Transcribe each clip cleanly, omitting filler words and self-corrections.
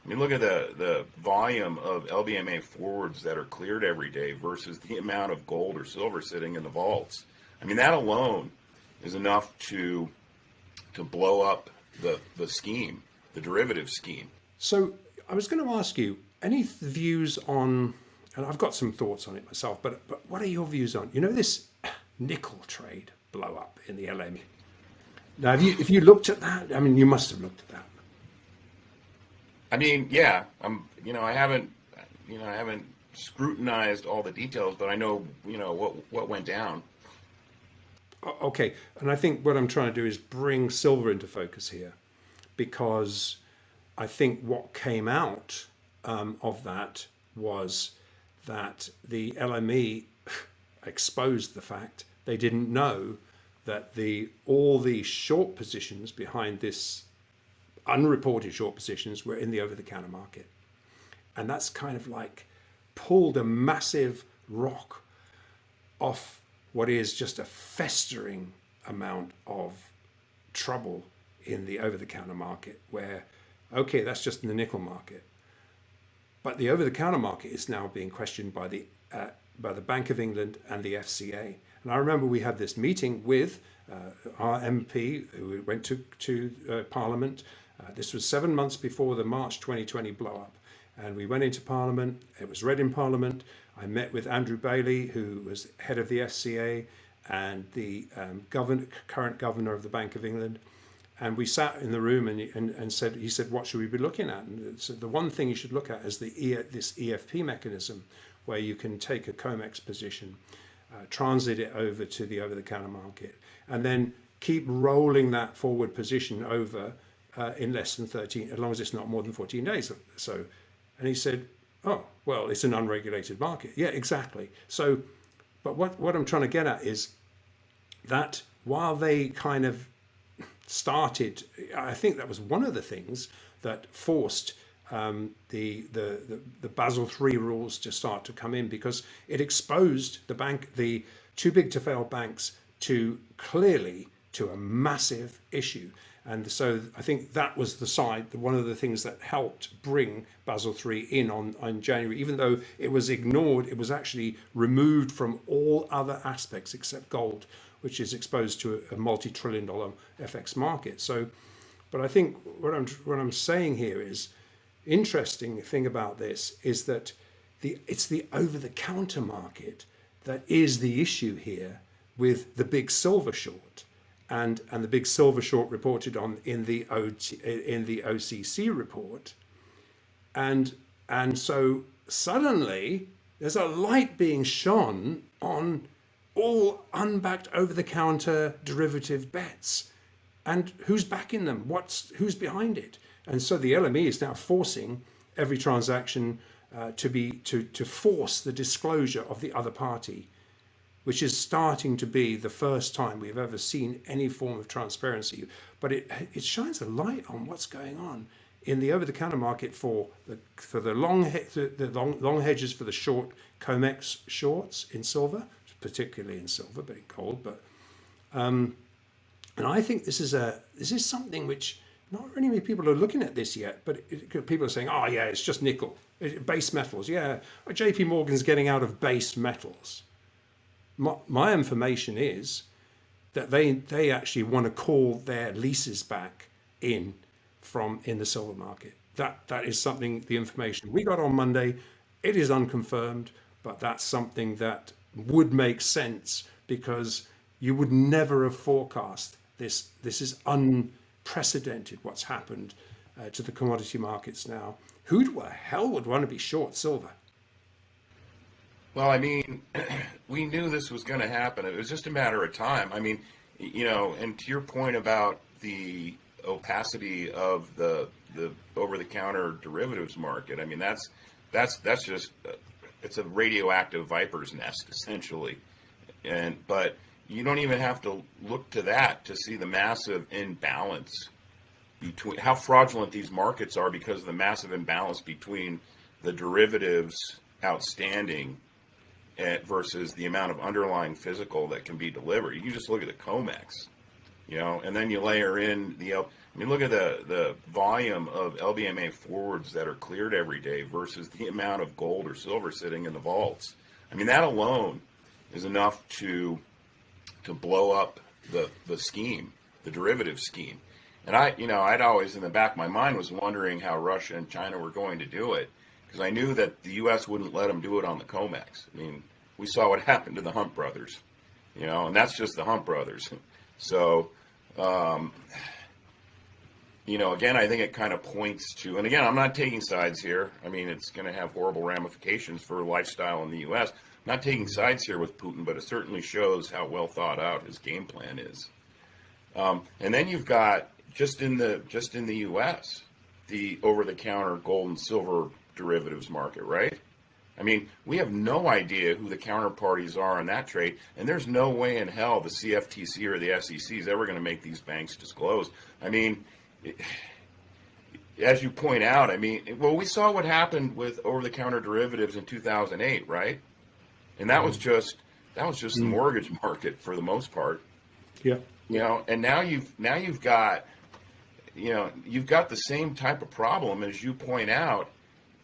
I mean, look at the volume of LBMA forwards that are cleared every day versus the amount of gold or silver sitting in the vaults. I mean, that alone is enough to blow up the scheme, the derivative scheme. So I was going to ask you any views on, and I've got some thoughts on it myself, but what are your views on, this nickel trade blow up in the LME? Now, if you looked at that, I mean, you must have looked at that. I mean, yeah, I haven't scrutinized all the details, but I know, what went down. Okay, and I think what I'm trying to do is bring silver into focus here, because I think what came out of that was that the LME exposed the fact they didn't know that all the short positions behind this unreported short positions were in the over-the-counter market. And that's kind of like pulled a massive rock off what is just a festering amount of trouble in the over-the-counter market, where, okay, that's just in the nickel market. But the over-the-counter market is now being questioned by the Bank of England and the FCA. And I remember we had this meeting with our MP who went to Parliament. This was 7 months before the March 2020 blow-up. And we went into Parliament. It was read in Parliament. I met with Andrew Bailey, who was head of the FCA, and the current governor of the Bank of England. And we sat in the room and said, he said, what should we be looking at? And so the one thing you should look at is this EFP mechanism, where you can take a COMEX position, transit it over to the over-the-counter market, and then keep rolling that forward position over in less than 13, as long as it's not more than 14 days. So, and he said, oh, well, it's an unregulated market. Yeah, exactly. So, but what I'm trying to get at is that while they kind of started, I think that was one of the things that forced the Basel III rules to start to come in, because it exposed the too big to fail banks to a massive issue. And so I think that was one of the things that helped bring Basel III in on January. Even though it was ignored, it was actually removed from all other aspects except gold, which is exposed to a multi-trillion-dollar FX market. So, but I think what I'm saying here is, interesting thing about this is that it's the over-the-counter market that is the issue here with the big silver short. And the big silver short reported on in the OCC report, and so suddenly there's a light being shone on all unbacked over-the-counter derivative bets, and who's backing them? Who's behind it? And so the LME is now forcing every transaction to force the disclosure of the other party, which is starting to be the first time we've ever seen any form of transparency. But it shines a light on what's going on in the over-the-counter market for the long hedges for the short COMEX shorts in silver, particularly in silver, but in gold. But and I think this is something which not really many people are looking at this yet. But people are saying, oh yeah, it's just nickel, base metals. Yeah, JP Morgan's getting out of base metals. My information is that they actually want to call their leases back in the silver market. That is something, the information we got on Monday. It is unconfirmed, but that's something that would make sense, because you would never have forecast this. This is unprecedented what's happened to the commodity markets now. Who the hell would want to be short silver? Well, I mean, we knew this was going to happen. It was just a matter of time. I mean, and to your point about the opacity of the over-the-counter derivatives market, I mean, that's just it's a radioactive viper's nest essentially. But you don't even have to look to that to see the massive imbalance between how fraudulent these markets are, because of the massive imbalance between the derivatives outstanding versus the amount of underlying physical that can be delivered. You can just look at the COMEX, and then you layer in I mean, look at the volume of LBMA forwards that are cleared every day versus the amount of gold or silver sitting in the vaults. I mean, that alone is enough to blow up the scheme, the derivative scheme. And I'd always in the back of my mind was wondering how Russia and China were going to do it, because I knew that the U.S. wouldn't let them do it on the COMEX. I mean, we saw what happened to the Hunt brothers, and that's just the Hunt brothers. So, again, I think it kind of points to, and again, I'm not taking sides here. I mean, it's going to have horrible ramifications for lifestyle in the U.S. I'm not taking sides here with Putin, but it certainly shows how well thought out his game plan is. And then you've got just in the U.S. the over-the-counter gold and silver derivatives market, right? I mean, we have no idea who the counterparties are in that trade, and there's no way in hell the CFTC or the SEC is ever going to make these banks disclose. I mean, as you point out, I mean, well, we saw what happened with over-the-counter derivatives in 2008, right? And that was just the mortgage market for the most part. Yeah. And now you've got the same type of problem as you point out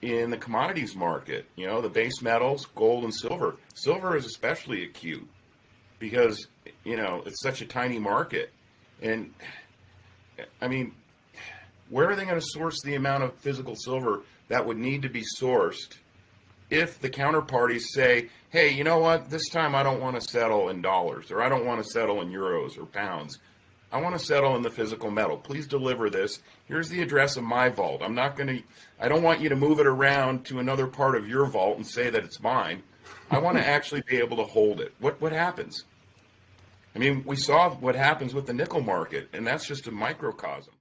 in the commodities market. The base metals, gold and silver. Silver is especially acute because it's such a tiny market. And I mean, where are they going to source the amount of physical silver that would need to be sourced if the counterparties say, hey, you know what, this time I don't want to settle in dollars, or I don't want to settle in euros or pounds. I want to settle in the physical metal. Please deliver this. Here's the address of my vault. I don't want you to move it around to another part of your vault and say that it's mine. I want to actually be able to hold it. What happens? I mean, we saw what happens with the nickel market, and that's just a microcosm.